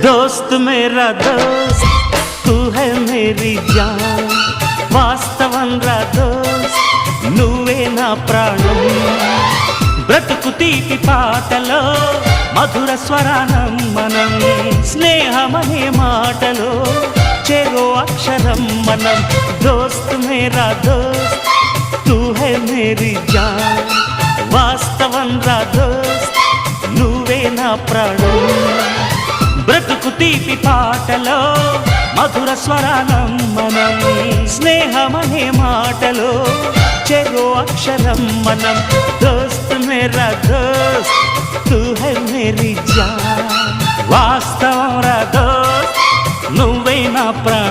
दोस्त मेरा दोस्त तू है मेरी जान వాస్తవం రా దోస్త్ నువ్వే నా ప్రాణం బ్రతుకు తీపి పాటలో మధుర స్వరానం మనం స్నేహమనే మాటలో చెరో అక్షరం మనం దోస్త్ మేరా దోస్త్ తూ హై మేరీ జాన్ వాస్తవం రా దోస్త్ నువ్వే నా ప్రాణం బ్రతుకు తీపి పాటలో మధుర స్వరానం మనం స్నేహమనే మాటలో చెరో అక్షరం మనం దోస్త్ మేరా దోస్త్ తూ హై మేరీ జాన్ వాస్తవం రా దోస్త్ నువ్వే నా ప్రాణం